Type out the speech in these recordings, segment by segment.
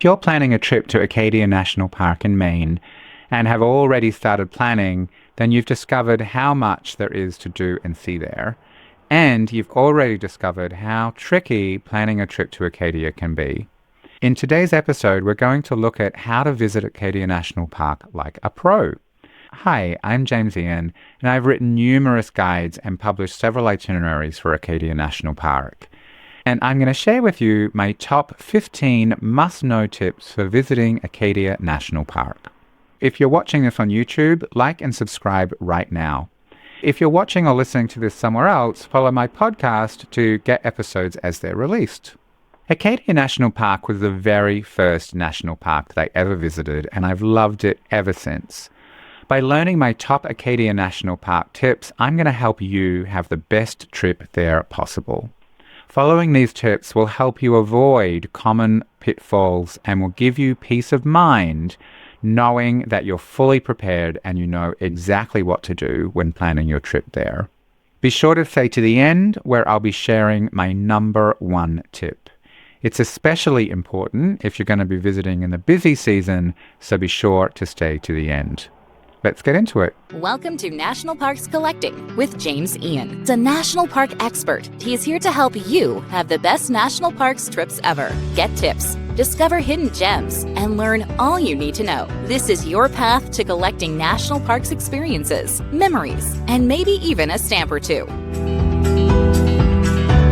If you're planning a trip to Acadia National Park in Maine and have already started planning, then you've discovered how much there is to do and see there. And you've already discovered how tricky planning a trip to Acadia can be. In today's episode, we're going to look at how to visit Acadia National Park like a pro. Hi, I'm James Ian, and I've written numerous guides and published several itineraries for Acadia National Park. And I'm going to share with you my top 15 must-know tips for visiting Acadia National Park. If you're watching this on YouTube, like and subscribe right now. If you're watching or listening to this somewhere else, follow my podcast to get episodes as they're released. Acadia National Park was the very first national park that I ever visited, and I've loved it ever since. By learning my top Acadia National Park tips, I'm going to help you have the best trip there possible. Following these tips will help you avoid common pitfalls and will give you peace of mind knowing that you're fully prepared and you know exactly what to do when planning your trip there. Be sure to stay to the end where I'll be sharing my number one tip. It's especially important if you're going to be visiting in the busy season, so be sure to stay to the end. Let's get into it. Welcome to National Parks Collecting with James Ian. He's a national park expert. He is here to help you have the best national parks trips ever. Get tips, discover hidden gems, and learn all you need to know. This is your path to collecting national parks experiences, memories, and maybe even a stamp or two.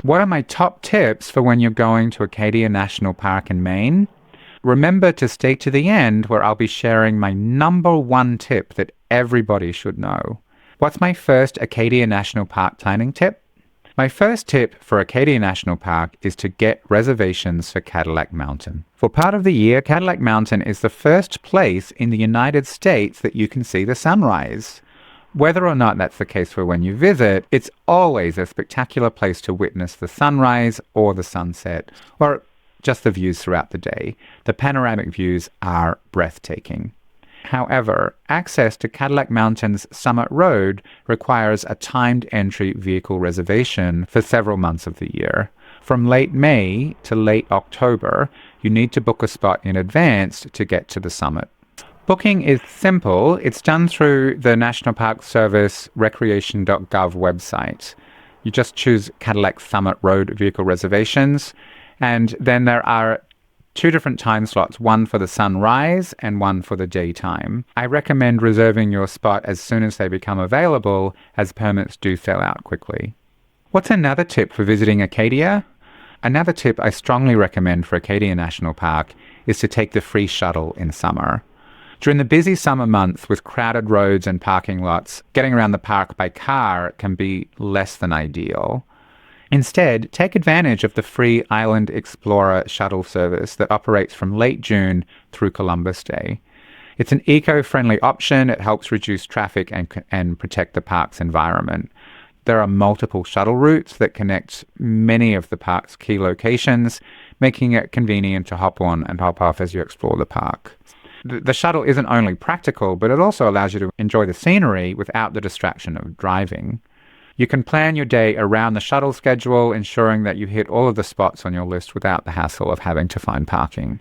What are my top tips for when you're going to Acadia National Park in Maine? Remember to stay to the end where I'll be sharing my number one tip that everybody should know. What's my first Acadia National Park planning tip? My first tip for Acadia National Park is to get reservations for Cadillac Mountain. For part of the year, Cadillac Mountain is the first place in the United States that you can see the sunrise. Whether or not that's the case for when you visit, it's always a spectacular place to witness the sunrise or the sunset, or just the views throughout the day. The panoramic views are breathtaking. However, access to Cadillac Mountain's Summit Road requires a timed entry vehicle reservation for several months of the year. From late May to late October, you need to book a spot in advance to get to the summit. Booking is simple. It's done through the National Park Service recreation.gov website. You just choose Cadillac Summit Road vehicle reservations, and then there are two different time slots, one for the sunrise and one for the daytime. I recommend reserving your spot as soon as they become available, as permits do sell out quickly. What's another tip for visiting Acadia? Another tip I strongly recommend for Acadia National Park is to take the free shuttle in summer. During the busy summer months with crowded roads and parking lots, getting around the park by car can be less than ideal. Instead, take advantage of the free Island Explorer shuttle service that operates from late June through Columbus Day. It's an eco-friendly option. It helps reduce traffic and protect the park's environment. There are multiple shuttle routes that connect many of the park's key locations, making it convenient to hop on and hop off as you explore the park. The shuttle isn't only practical, but it also allows you to enjoy the scenery without the distraction of driving. You can plan your day around the shuttle schedule, ensuring that you hit all of the spots on your list without the hassle of having to find parking,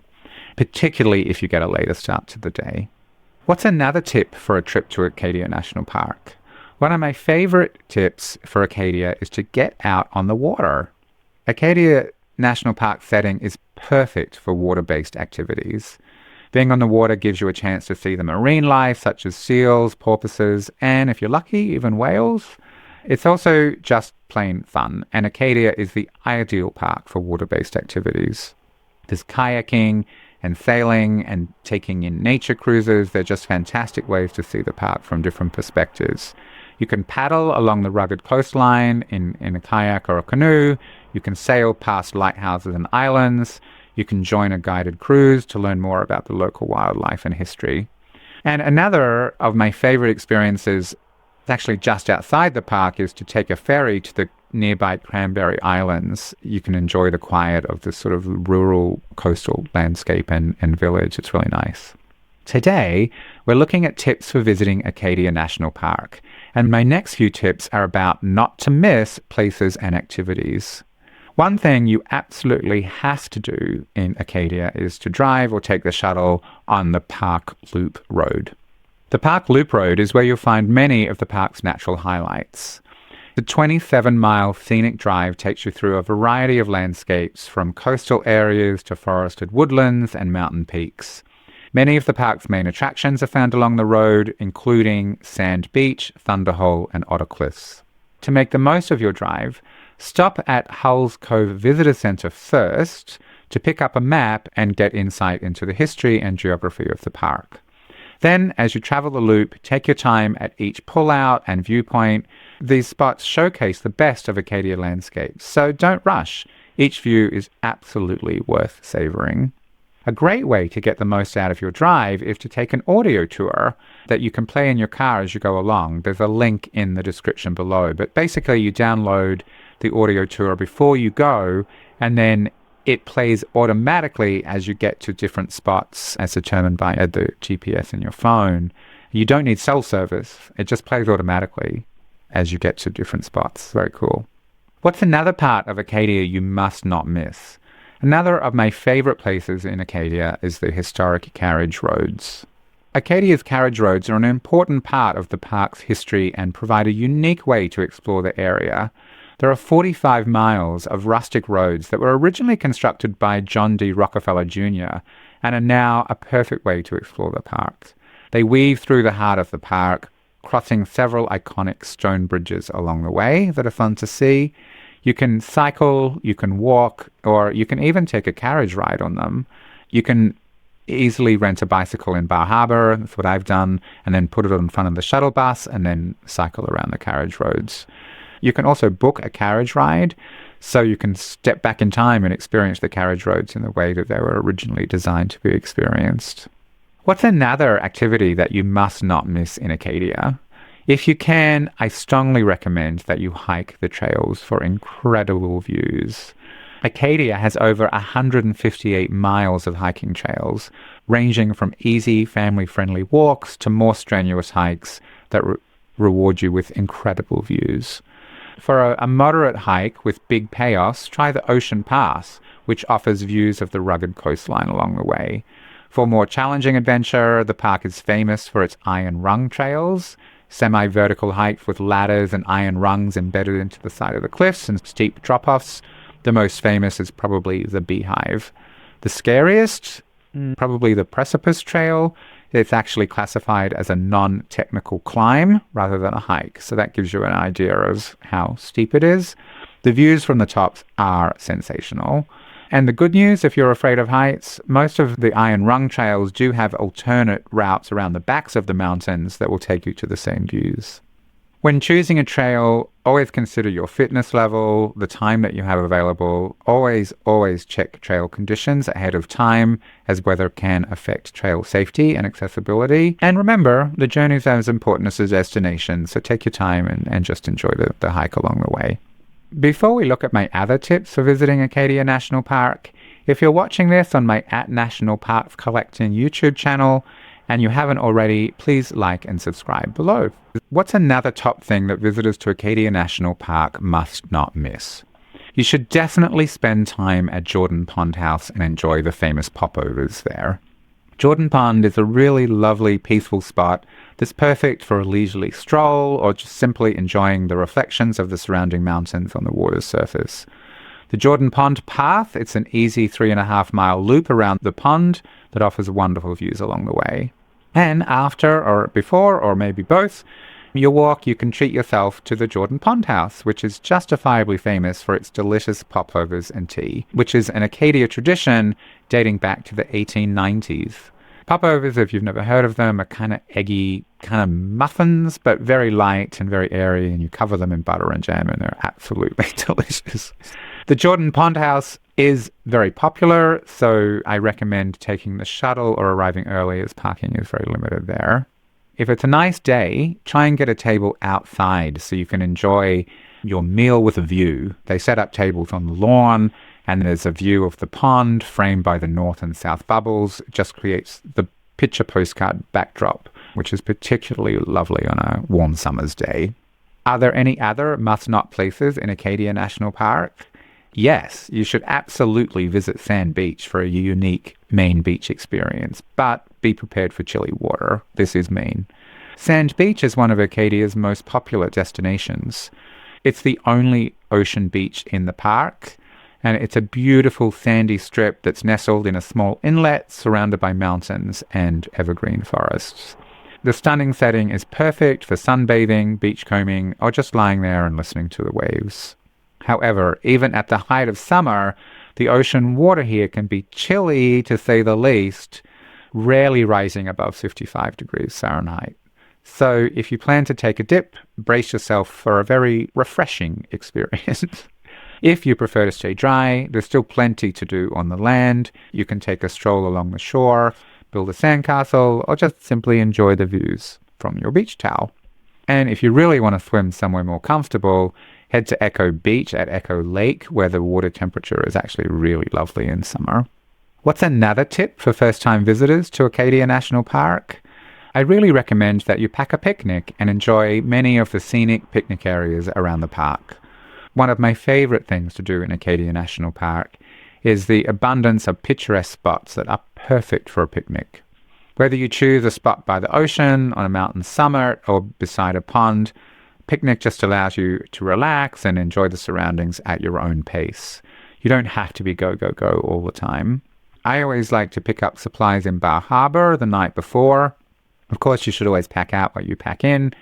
particularly if you get a later start to the day. What's another tip for a trip to Acadia National Park? One of my favorite tips for Acadia is to get out on the water. Acadia National Park setting is perfect for water-based activities. Being on the water gives you a chance to see the marine life, such as seals, porpoises, and if you're lucky, even whales. It's also just plain fun, and Acadia is the ideal park for water-based activities. There's kayaking and sailing and taking in nature cruises. They're just fantastic ways to see the park from different perspectives. You can paddle along the rugged coastline in a kayak or a canoe. You can sail past lighthouses and islands. You can join a guided cruise to learn more about the local wildlife and history. And another of my favorite experiences, actually just outside the park, is to take a ferry to the nearby Cranberry Islands. You can enjoy the quiet of this sort of rural coastal landscape and village. It's really nice. Today, we're looking at tips for visiting Acadia National Park. And my next few tips are about not to miss places and activities. One thing you absolutely have to do in Acadia is to drive or take the shuttle on the Park Loop Road. The Park Loop Road is where you'll find many of the park's natural highlights. The 27-mile scenic drive takes you through a variety of landscapes, from coastal areas to forested woodlands and mountain peaks. Many of the park's main attractions are found along the road, including Sand Beach, Thunderhole, and Otter Cliffs. To make the most of your drive, stop at Hulls Cove Visitor Centre first to pick up a map and get insight into the history and geography of the park. Then, as you travel the loop, take your time at each pullout and viewpoint. These spots showcase the best of Acadia landscapes, so don't rush. Each view is absolutely worth savouring. A great way to get the most out of your drive is to take an audio tour that you can play in your car as you go along. There's a link in the description below, but basically you download the audio tour before you go, and then it plays automatically as you get to different spots as determined by the GPS in your phone. You don't need cell service. It just plays automatically as you get to different spots. Very cool. What's another part of Acadia you must not miss? Another of my favorite places in Acadia is the historic Carriage roads. Acadia's carriage roads are an important part of the park's history and provide a unique way to explore the area. There are 45 miles of rustic roads that were originally constructed by John D. Rockefeller Jr. and are now a perfect way to explore the park. They weave through the heart of the park, crossing several iconic stone bridges along the way that are fun to see. You can cycle, you can walk, or you can even take a carriage ride on them. You can easily rent a bicycle in Bar Harbor, that's what I've done, and then put it in front of the shuttle bus and then cycle around the carriage roads. You can also book a carriage ride, so you can step back in time and experience the carriage roads in the way that they were originally designed to be experienced. What's another activity that you must not miss in Acadia? If you can, I strongly recommend that you hike the trails for incredible views. Acadia has over 158 miles of hiking trails, ranging from easy, family-friendly walks to more strenuous hikes that reward you with incredible views. For a moderate hike with big payoffs, try the Ocean Pass, which offers views of the rugged coastline along the way. For more challenging adventure, the park is famous for its iron rung trails, semi-vertical hikes with ladders and iron rungs embedded into the side of the cliffs and steep drop-offs. The most famous is probably the Beehive. The scariest? Probably the Precipice Trail. It's actually classified as a non-technical climb rather than a hike, so that gives you an idea of how steep it is. The views from the tops are sensational. And the good news, if you're afraid of heights, most of the iron rung trails do have alternate routes around the backs of the mountains that will take you to the same views. When choosing a trail, always consider your fitness level, the time that you have available. Always check trail conditions ahead of time, as weather can affect trail safety and accessibility. And remember, the journey is as important as the destination, so take your time and just enjoy the hike along the way. Before we look at my other tips for visiting Acadia National Park, if you're watching this on my @National Parks Collecting YouTube channel, and you haven't already, please like and subscribe below. What's another top thing that visitors to Acadia National Park must not miss? You should definitely spend time at Jordan Pond House and enjoy the famous popovers there. Jordan Pond is a really lovely, peaceful spot that's perfect for a leisurely stroll or just simply enjoying the reflections of the surrounding mountains on the water's surface. The Jordan Pond Path, it's an easy 3.5-mile loop around the pond that offers wonderful views along the way. And after or before, or maybe both, your walk, you can treat yourself to the Jordan Pond House, which is justifiably famous for its delicious popovers and tea, which is an Acadia tradition dating back to the 1890s. Popovers, if you've never heard of them, are kind of eggy, kind of muffins, but very light and very airy, and you cover them in butter and jam, and they're absolutely delicious. The Jordan Pond House is very popular, so I recommend taking the shuttle or arriving early as parking is very limited there. If it's a nice day, try and get a table outside so you can enjoy your meal with a view. They set up tables on the lawn, and there's a view of the pond framed by the north and south bubbles. It just creates the picture postcard backdrop, which is particularly lovely on a warm summer's day. Are there any other must-not places in Acadia National Park? Yes, you should absolutely visit Sand Beach for a unique Maine beach experience, but be prepared for chilly water. This is Maine. Sand Beach is one of Acadia's most popular destinations. It's the only ocean beach in the park, and it's a beautiful sandy strip that's nestled in a small inlet surrounded by mountains and evergreen forests. The stunning setting is perfect for sunbathing, beachcombing, or just lying there and listening to the waves. However, even at the height of summer, the ocean water here can be chilly, to say the least, rarely rising above 55 degrees Fahrenheit. So if you plan to take a dip, brace yourself for a very refreshing experience. If you prefer to stay dry, there's still plenty to do on the land. You can take a stroll along the shore, build a sandcastle, or just simply enjoy the views from your beach towel. And if you really want to swim somewhere more comfortable, head to Echo Beach at Echo Lake, where the water temperature is actually really lovely in summer. What's another tip for first-time visitors to Acadia National Park? I really recommend that you pack a picnic and enjoy many of the scenic picnic areas around the park. One of my favorite things to do in Acadia National Park is the abundance of picturesque spots that are perfect for a picnic. Whether you choose a spot by the ocean, on a mountain summit, or beside a pond, picnic just allows you to relax and enjoy the surroundings at your own pace. You don't have to be go, go, go all the time. I always like to pick up supplies in Bar Harbor the night before. Of course, you should always pack out what you pack in,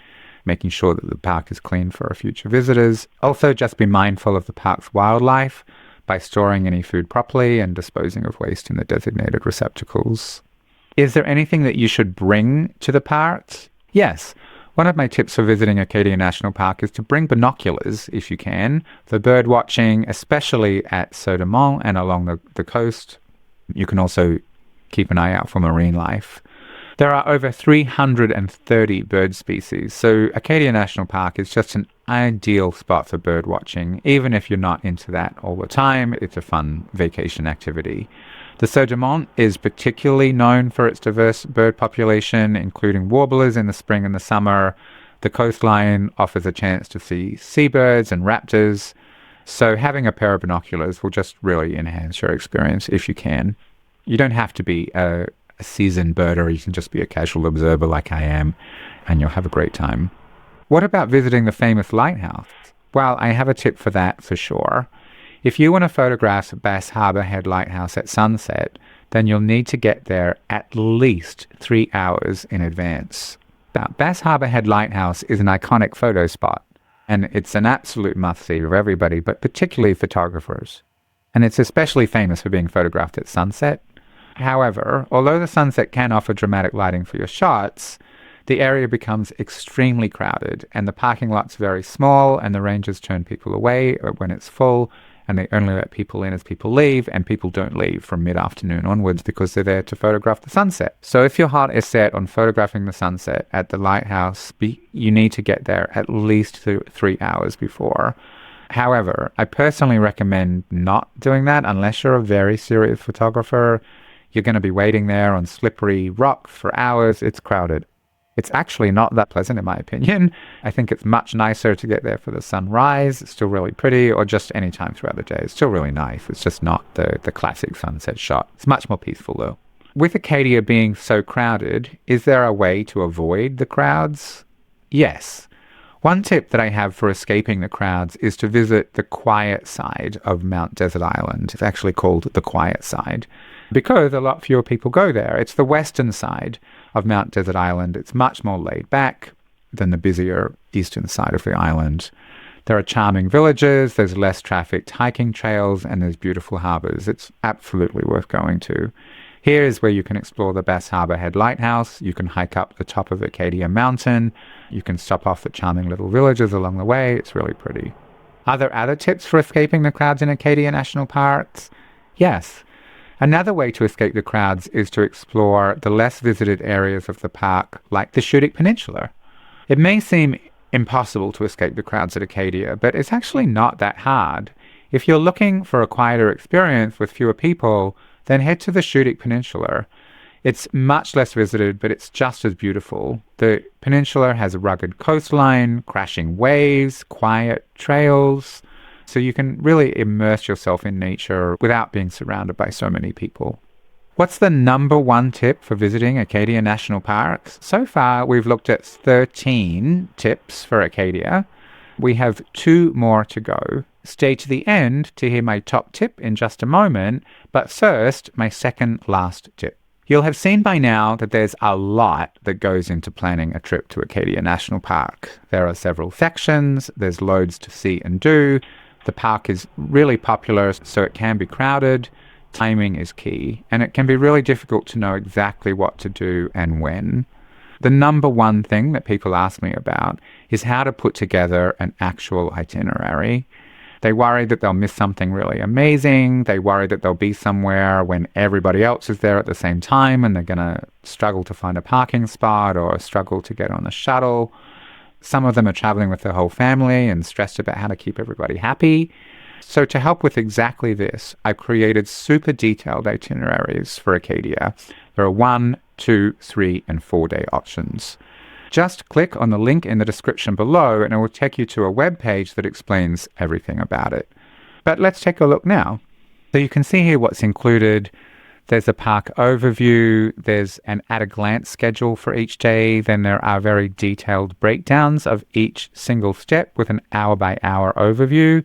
making sure that the park is clean for future visitors. Also, just be mindful of the park's wildlife by storing any food properly and disposing of waste in the designated receptacles. Is there anything that you should bring to the park? Yes. One of my tips for visiting Acadia National Park is to bring binoculars, if you can, for bird watching, especially at Saut-du-Mont and along the coast. You can also keep an eye out for marine life. There are over 330 bird species, so Acadia National Park is just an ideal spot for bird watching. Even if you're not into that all the time, it's a fun vacation activity. The Saut-du-Mont is particularly known for its diverse bird population, including warblers in the spring and the summer. The coastline offers a chance to see seabirds and raptors, so having a pair of binoculars will just really enhance your experience if you can. You don't have to be a seasoned birder, you can just be a casual observer like I am, and you'll have a great time. What about visiting the famous Lighthouse? Well, I have a tip for that for sure. If you want to photograph Bass Harbor Head Lighthouse at sunset, then you'll need to get there at least 3 hours in advance. Now, Bass Harbor Head Lighthouse is an iconic photo spot, and it's an absolute must-see for everybody, but particularly photographers. And it's especially famous for being photographed at sunset. However, although the sunset can offer dramatic lighting for your shots, the area becomes extremely crowded, and the parking lot's very small, and the rangers turn people away when it's full, and they only let people in as people leave, and people don't leave from mid-afternoon onwards because they're there to photograph the sunset. So if your heart is set on photographing the sunset at the lighthouse, you need to get there at least 3 hours before. However, I personally recommend not doing that unless you're a very serious photographer. You're going to be waiting there on slippery rock for hours. It's crowded. It's actually not that pleasant in my opinion. I think it's much nicer to get there for the sunrise. It's still really pretty, or just any time throughout the day. It's still really nice. It's just not the classic sunset shot. It's much more peaceful though. With Acadia being so crowded, is there a way to avoid the crowds? Yes. One tip that I have for escaping the crowds is to visit the quiet side of Mount Desert Island. It's actually called the quiet side because a lot fewer people go there. It's the western side of Mount Desert Island. It's much more laid back than the busier eastern side of the island. There are charming villages, there's less trafficked hiking trails, and there's beautiful harbors. It's absolutely worth going to. Here is where you can explore the Bass Harbor Head Lighthouse. You can hike up the top of Acadia Mountain. You can stop off at charming little villages along the way. It's really pretty. Are there other tips for escaping the crowds in Acadia National Parks? Yes. Another way to escape the crowds is to explore the less visited areas of the park, like the Schoodic Peninsula. It may seem impossible to escape the crowds at Acadia, but it's actually not that hard. If you're looking for a quieter experience with fewer people, then head to the Schoodic Peninsula. It's much less visited, but it's just as beautiful. The peninsula has a rugged coastline, crashing waves, quiet trails. So you can really immerse yourself in nature without being surrounded by so many people. What's the number one tip for visiting Acadia National Park? So far, we've looked at 13 tips for Acadia. We have 2 more to go. Stay to the end to hear my top tip in just a moment, but first, my second last tip. You'll have seen by now that there's a lot that goes into planning a trip to Acadia National Park. There are several sections, there's loads to see and do. The park is really popular, so it can be crowded. Timing is key, and it can be really difficult to know exactly what to do and when. The number one thing that people ask me about is how to put together an actual itinerary. They worry that they'll miss something really amazing. They worry that they'll be somewhere when everybody else is there at the same time and they're going to struggle to find a parking spot or struggle to get on a shuttle. Some of them are traveling with their whole family and stressed about how to keep everybody happy. So to help with exactly this, I've created super detailed itineraries for Acadia. There are 1, 2, 3, and 4-day options. Just click on the link in the description below and it will take you to a web page that explains everything about it. But let's take a look now. So you can see here what's included. There's a park overview, there's an at-a-glance schedule for each day, then there are very detailed breakdowns of each single step with an hour-by-hour overview.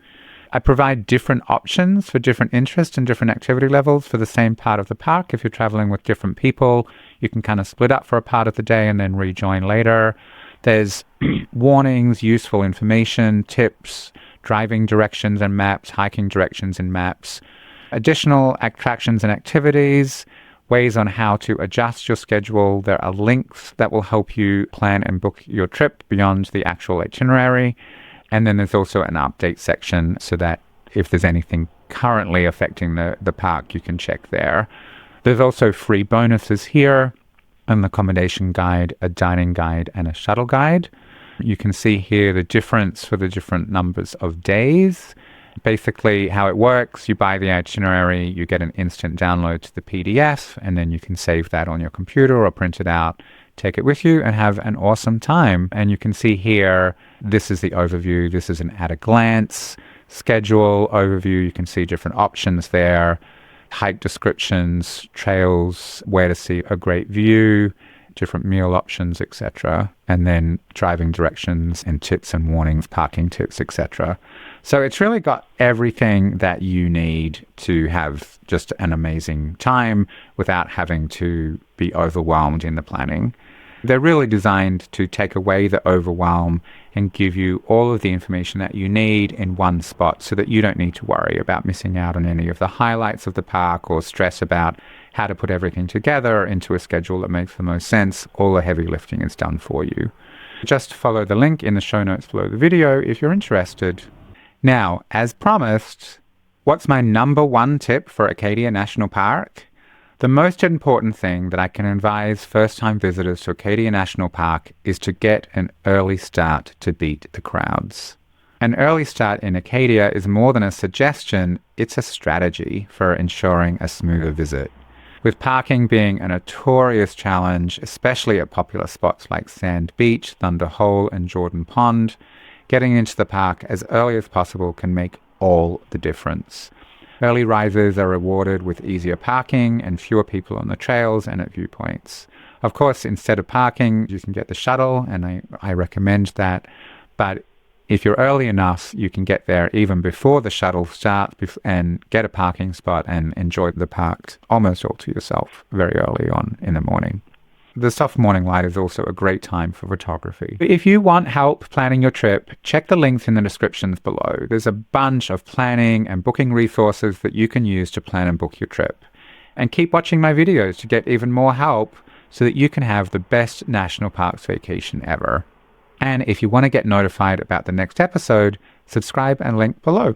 I provide different options for different interests and different activity levels for the same part of the park. If you're traveling with different people, you can kind of split up for a part of the day and then rejoin later. There's warnings, useful information, tips, driving directions and maps, hiking directions and maps, additional attractions and activities, ways on how to adjust your schedule. There are links that will help you plan and book your trip beyond the actual itinerary. And then there's also an update section so that if there's anything currently affecting the park, you can check there. There's also free bonuses here, an accommodation guide, a dining guide, and a shuttle guide. You can see here the difference for the different numbers of days. Basically, how it works, you buy the itinerary, you get an instant download to the PDF, and then you can save that on your computer or print it out, take it with you, and have an awesome time. And you can see here, this is the overview. This is an at-a-glance schedule overview. You can see different options there, hike descriptions, trails, where to see a great view, different meal options, etc. And then driving directions and tips and warnings, parking tips, etc. So it's really got everything that you need to have just an amazing time without having to be overwhelmed in the planning. They're really designed to take away the overwhelm and give you all of the information that you need in one spot so that you don't need to worry about missing out on any of the highlights of the park or stress about how to put everything together into a schedule that makes the most sense. All the heavy lifting is done for you. Just follow the link in the show notes below the video if you're interested. Now, as promised, what's my number one tip for Acadia National Park? The most important thing that I can advise first-time visitors to Acadia National Park is to get an early start to beat the crowds. An early start in Acadia is more than a suggestion, it's a strategy for ensuring a smoother visit. With parking being a notorious challenge, especially at popular spots like Sand Beach, Thunder Hole, and Jordan Pond, getting into the park as early as possible can make all the difference. Early risers are rewarded with easier parking and fewer people on the trails and at viewpoints. Of course, instead of parking, you can get the shuttle, and I recommend that. But if you're early enough, you can get there even before the shuttle starts and get a parking spot and enjoy the park almost all to yourself very early on in the morning. The soft morning light is also a great time for photography. If you want help planning your trip, check the links in the descriptions below. There's a bunch of planning and booking resources that you can use to plan and book your trip. And keep watching my videos to get even more help so that you can have the best national parks vacation ever. And if you want to get notified about the next episode, subscribe and link below.